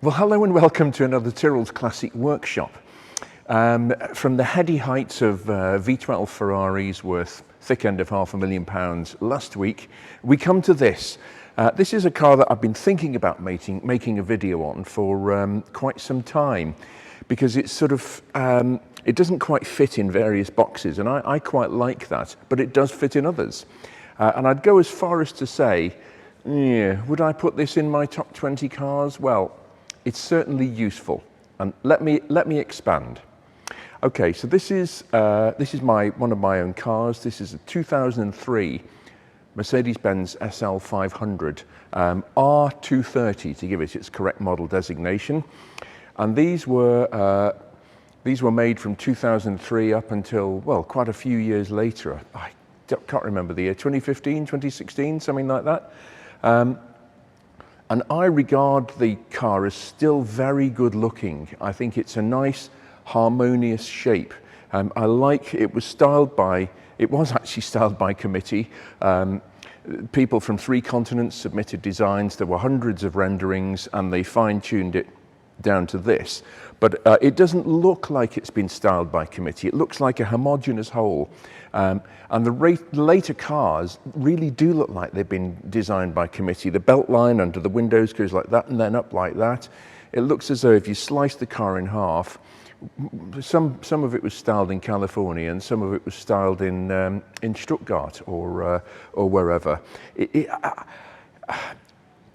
Well, hello and welcome to another Tyrrell's Classic Workshop. From the heady heights of V12 Ferraris worth thick end of £500,000 last week, we come to this. This is a car that I've been thinking about making a video on for quite some time, because it's sort of, it doesn't quite fit in various boxes, and I quite like that, but it does fit in others. And I'd go as far as to say, yeah, would I put this in my top 20 cars? Well, it's certainly useful, and let me expand. Okay, so this is one of my own cars. This is a 2003 Mercedes-Benz SL500 R230 to give it its correct model designation, and these were made from 2003 up until, well, quite a few years later. I can't remember the year, 2015, 2016, something like that. And I regard the car as still very good looking. I think it's a nice, harmonious shape. I like, it was actually styled by committee. People from 3 continents submitted designs. There were hundreds of renderings, and they fine-tuned it down to this. But it doesn't look like it's been styled by committee. It looks like a homogeneous whole. And the later cars really do look like they've been designed by committee. The belt line under the windows goes like that and then up like that. It looks as though if you slice the car in half, some of it was styled in California and some of it was styled in Stuttgart or wherever.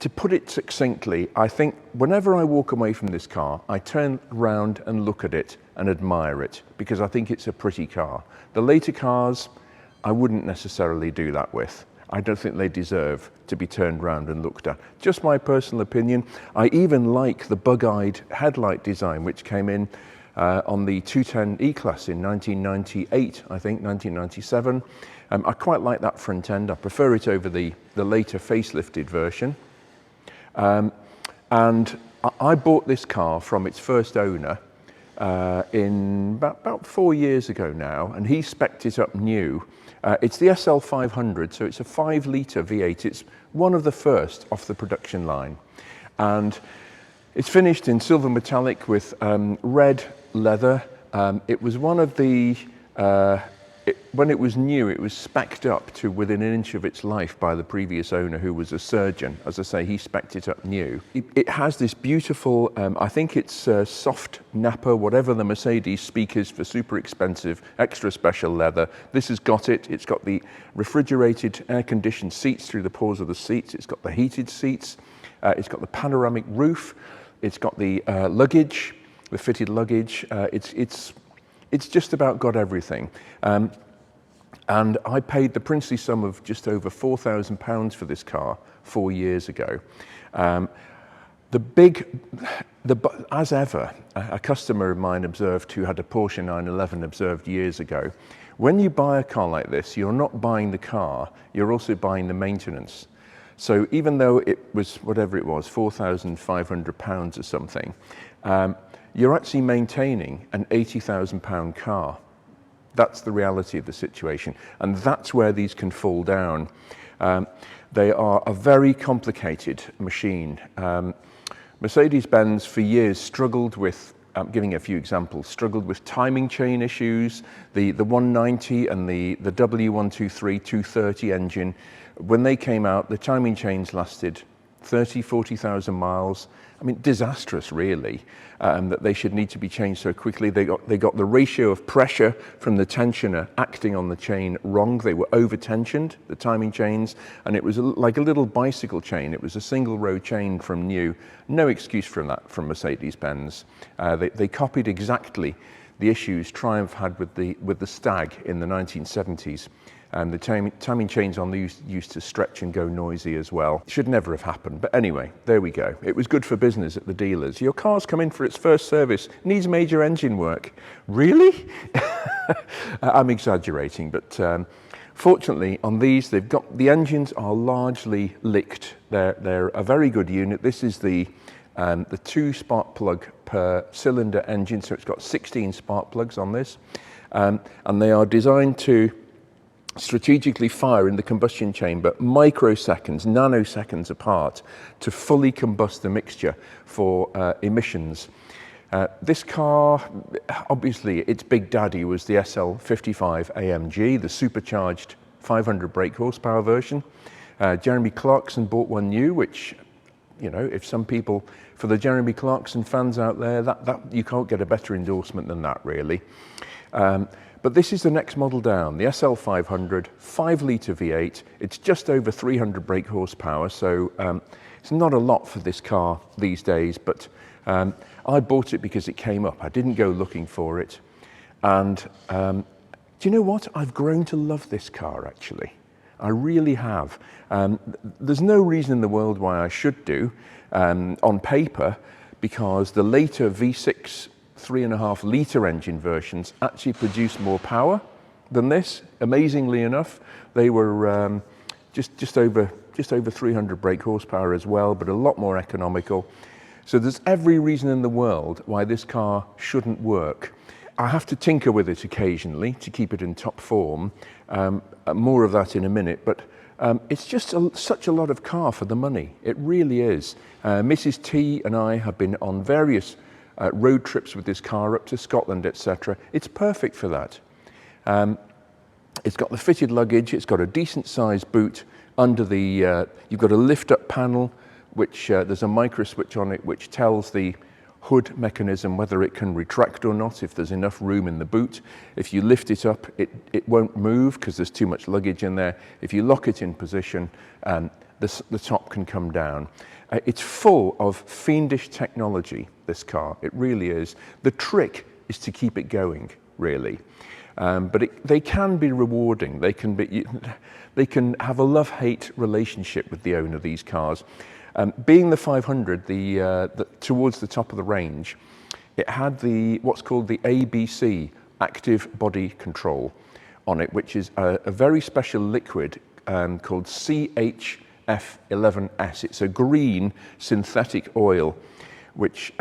To put it succinctly, I think whenever I walk away from this car, I turn around and look at it and admire it, because I think it's a pretty car. The later cars, I wouldn't necessarily do that with. I don't think they deserve to be turned around and looked at. Just my personal opinion. I even like the bug-eyed headlight design which came in on the 210 E-Class in 1998, I think, 1997. I quite like that front end. I prefer it over the later facelifted version. And I bought this car from its first owner in about 4 years ago now, and he spec'd it up new. It's the SL500, so it's a 5-litre V8. It's one of the first off the production line. And it's finished in silver metallic with red leather. It was one of the, when it was new, it was spec'd up to within an inch of its life by the previous owner, who was a surgeon. As I say, he spec'd it up new. It has this beautiful, I think it's soft Napa, whatever the Mercedes speakers for super expensive, extra special leather. This has got it. It's got the refrigerated, air-conditioned seats through the pores of the seats. It's got the heated seats. It's got the panoramic roof. It's got the luggage, the fitted luggage. It's just about got everything. And I paid the princely sum of just over £4,000 for this car 4 years ago. As ever, a customer of mine observed, who had a Porsche 911, observed years ago, when you buy a car like this, you're not buying the car, you're also buying the maintenance. So even though it was, whatever it was, £4,500 or something, you're actually maintaining an £80,000 car. That's the reality of the situation, and that's where these can fall down. They are a very complicated machine. Mercedes-Benz for years struggled with, giving a few examples, struggled with timing chain issues. The 190 and the W123 230 engine, when they came out, the timing chains lasted 30, 40,000 miles. I mean, disastrous, really, that they should need to be changed so quickly. They got the ratio of pressure from the tensioner acting on the chain wrong. They were over-tensioned, the timing chains, and it was like a little bicycle chain. It was a single row chain from new. No excuse from that from Mercedes-Benz. They copied exactly the issues Triumph had with the Stag in the 1970s. And the timing chains on these used to stretch and go noisy as well. Should never have happened, but anyway, there we go. It was good for business at the dealers. Your car's come in for its first service, needs major engine work. Really? I'm exaggerating, but fortunately on these, the engines are largely licked. They're a very good unit. This is the 2 spark plug per cylinder engine, so it's got 16 spark plugs on this, and they are designed to strategically fire in the combustion chamber microseconds, nanoseconds apart to fully combust the mixture for emissions. This car, obviously its big daddy was the SL55 AMG, the supercharged 500 brake horsepower version. Jeremy Clarkson bought one new, which, you know, if some people, for the Jeremy Clarkson fans out there, that you can't get a better endorsement than that, really. But this is the next model down, the SL500, 5-litre V8. It's just over 300 brake horsepower, so it's not a lot for this car these days, but I bought it because it came up. I didn't go looking for it. And do you know what? I've grown to love this car, actually. I really have. There's no reason in the world why I should do on paper, because the later V6 3.5 litre engine versions actually produce more power than this. Amazingly enough, they were just over 300 brake horsepower as well, but a lot more economical. So there's every reason in the world why this car shouldn't work. I have to tinker with it occasionally to keep it in top form. More of that in a minute, but it's just such a lot of car for the money. It really is. Mrs. T and I have been on various road trips with this car up to Scotland, etc. It's perfect for that. It's got the fitted luggage, it's got a decent sized boot under the, you've got a lift up panel, which there's a micro switch on it which tells the hood mechanism whether it can retract or not, if there's enough room in the boot. If you lift it up, it won't move because there's too much luggage in there. If you lock it in position, the top can come down. It's full of fiendish technology, this car. It really is. The trick is to keep it going, really. But they can be rewarding. They can have a love-hate relationship with the owner of these cars. Being the 500, towards the top of the range, it had what's called the ABC, active body control, on it, which is a very special liquid called CHF11S. It's a green synthetic oil, which,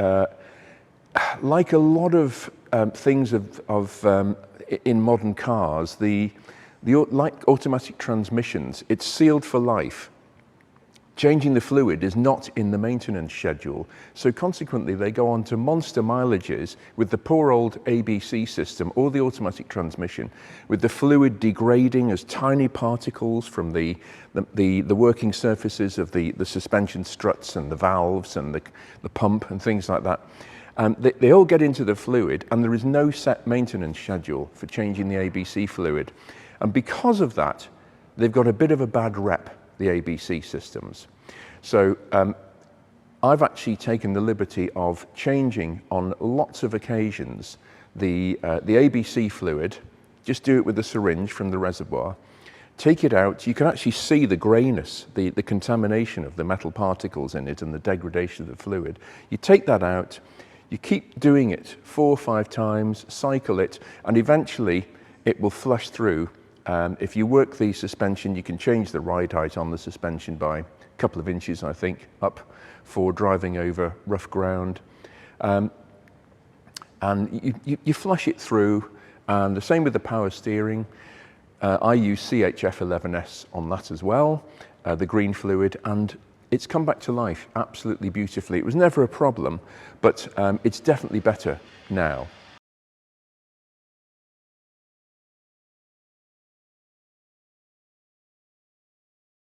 like a lot of things in modern cars, like automatic transmissions, it's sealed for life. Changing the fluid is not in the maintenance schedule, so consequently they go on to monster mileages with the poor old ABC system or the automatic transmission, with the fluid degrading as tiny particles from the working surfaces of the suspension struts and the valves and the pump and things like that. They all get into the fluid, and there is no set maintenance schedule for changing the ABC fluid. And because of that, they've got a bit of a bad rep, the ABC systems. So I've actually taken the liberty of changing on lots of occasions the ABC fluid. Just do it with a syringe from the reservoir. Take it out. You can actually see the greyness, the contamination of the metal particles in it and the degradation of the fluid. You take that out. You keep doing it 4 or 5 times, cycle it, and eventually it will flush through. If you work the suspension, you can change the ride height on the suspension by a couple of inches, I think, up for driving over rough ground. And you flush it through, and the same with the power steering. I use CHF11S on that as well, the green fluid, and it's come back to life absolutely beautifully. It was never a problem, but it's definitely better now.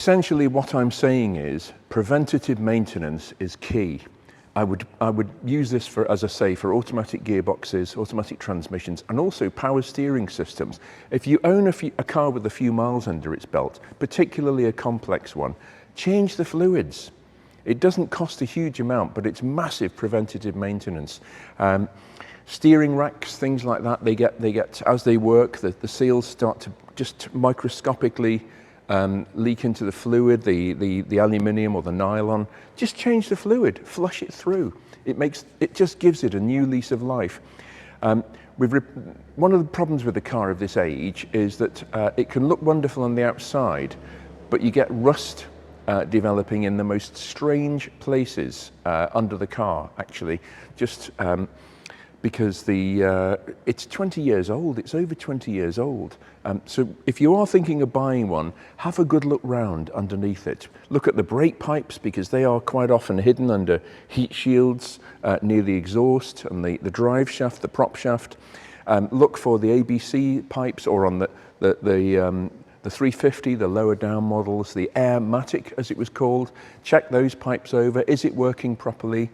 Essentially what I'm saying is preventative maintenance is key. I would use this for, as I say, for automatic gearboxes, automatic transmissions, and also power steering systems. If you own a car with a few miles under its belt, particularly a complex one, change the fluids. It doesn't cost a huge amount, but it's massive preventative maintenance. Steering racks, things like that, they get as they work, the seals start to just microscopically leak into the fluid, the aluminium or the nylon. Just change the fluid, flush it through. It just gives it a new lease of life. One of the problems with a car of this age is that it can look wonderful on the outside, but you get rust developing in the most strange places under the car, actually. Just because it's 20 years old. It's over 20 years old. So if you are thinking of buying one, have a good look round underneath it. Look at the brake pipes, because they are quite often hidden under heat shields near the exhaust and the drive shaft, the prop shaft. Look for the ABC pipes, or on the 350, the lower down models, the Airmatic as it was called. Check those pipes over. Is it working properly?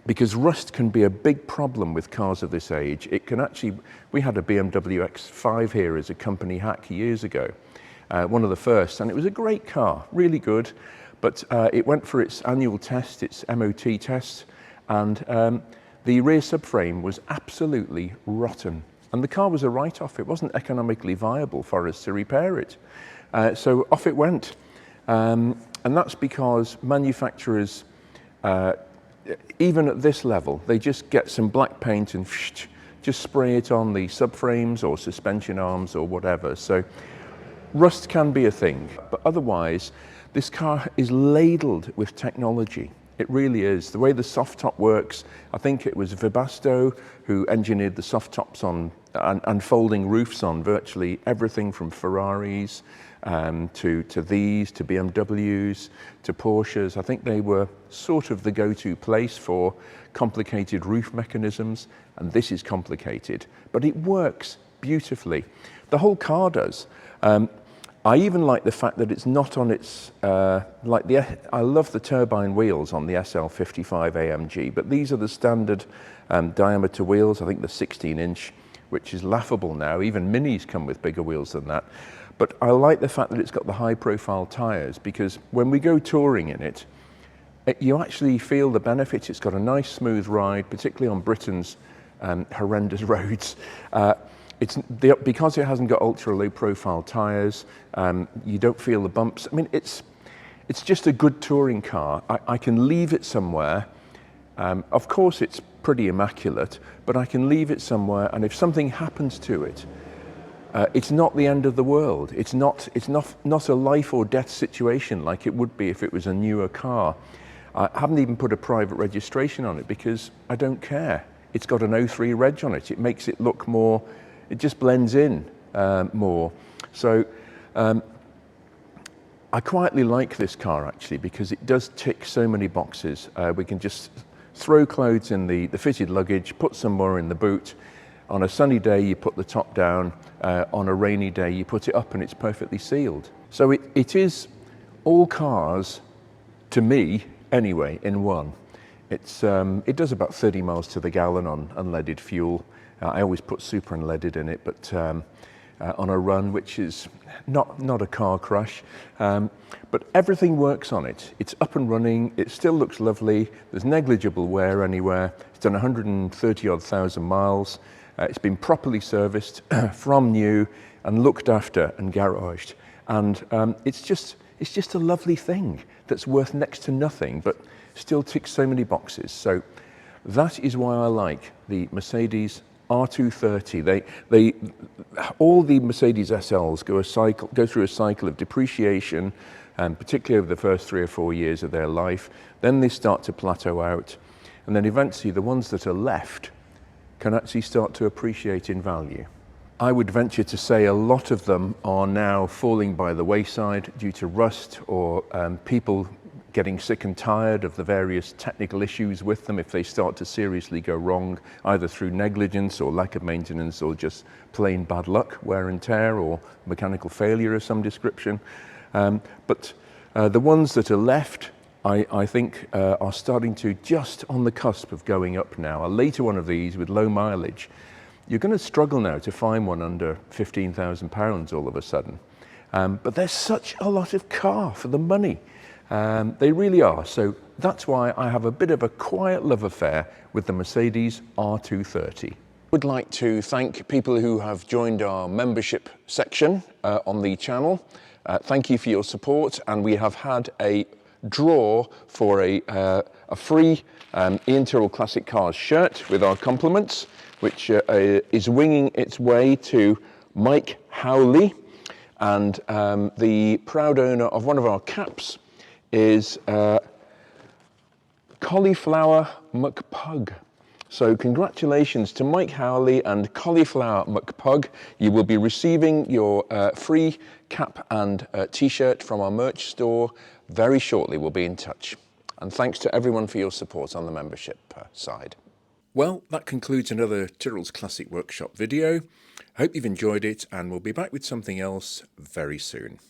Because rust can be a big problem with cars of this age. It can actually, we had a BMW X5 here as a company hack years ago, one of the first, and it was a great car, really good, but it went for its annual test, its MOT test, and the rear subframe was absolutely rotten. And the car was a write-off. It wasn't economically viable for us to repair it. So off it went. And that's because manufacturers, even at this level, they just get some black paint and just spray it on the subframes or suspension arms or whatever. So rust can be a thing, but otherwise, this car is ladled with technology. It really is. The way the soft top works, I think it was Webasto who engineered the soft tops on and folding roofs on virtually everything from Ferraris to these, to BMWs, to Porsches. I think they were sort of the go-to place for complicated roof mechanisms, and this is complicated, but it works beautifully. The whole car does. I even like the fact that it's not on its, I love the turbine wheels on the SL55 AMG, but these are the standard diameter wheels, I think the 16-inch, which is laughable now. Even Minis come with bigger wheels than that. But I like the fact that it's got the high-profile tyres, because when we go touring in it, you actually feel the benefit. It's got a nice, smooth ride, particularly on Britain's horrendous roads. Because it hasn't got ultra-low profile tyres, you don't feel the bumps. I mean, it's just a good touring car. I can leave it somewhere. Of course, it's pretty immaculate, but I can leave it somewhere, and if something happens to it, it's not the end of the world. It's not a life or death situation like it would be if it was a newer car. I haven't even put a private registration on it because I don't care. It's got an 03 reg on it. It makes it look more, it just blends in more. So I quietly like this car actually, because it does tick so many boxes. We can just throw clothes in the fitted luggage, put some more in the boot. On a sunny day, you put the top down. On a rainy day, you put it up and it's perfectly sealed. So it is all cars, to me anyway, in one. It does about 30 miles to the gallon on unleaded fuel. I always put super unleaded in it, but on a run, which is not a car crash. But everything works on it. It's up and running. It still looks lovely. There's negligible wear anywhere. It's done 130,000 miles. It's been properly serviced from new and looked after and garaged. And it's just a lovely thing that's worth next to nothing, but still ticks so many boxes. So that is why I like the Mercedes R230. All the Mercedes SLs go through a cycle of depreciation, particularly over the first 3 or 4 years of their life. Then they start to plateau out, and then eventually the ones that are left can actually start to appreciate in value. I would venture to say a lot of them are now falling by the wayside due to rust or people getting sick and tired of the various technical issues with them if they start to seriously go wrong, either through negligence or lack of maintenance or just plain bad luck, wear and tear or mechanical failure of some description. But the ones that are left, I think are starting to just on the cusp of going up now. A later one of these with low mileage, you're going to struggle now to find one under £15,000 all of a sudden. But there's such a lot of car for the money. They really are. So that's why I have a bit of a quiet love affair with the Mercedes R230. I would like to thank people who have joined our membership section on the channel. Thank you for your support, and we have had a draw for a free Iain Tyrrell Classic Cars shirt with our compliments, which is winging its way to Mike Howley, and the proud owner of one of our caps is Cauliflower McPug. So congratulations to Mike Howley and Cauliflower McPug. You will be receiving your free cap and t-shirt from our merch store very shortly. We'll be in touch. And thanks to everyone for your support on the membership side. Well, that concludes another Tyrrell's Classic Workshop video. I hope you've enjoyed it, and we'll be back with something else very soon.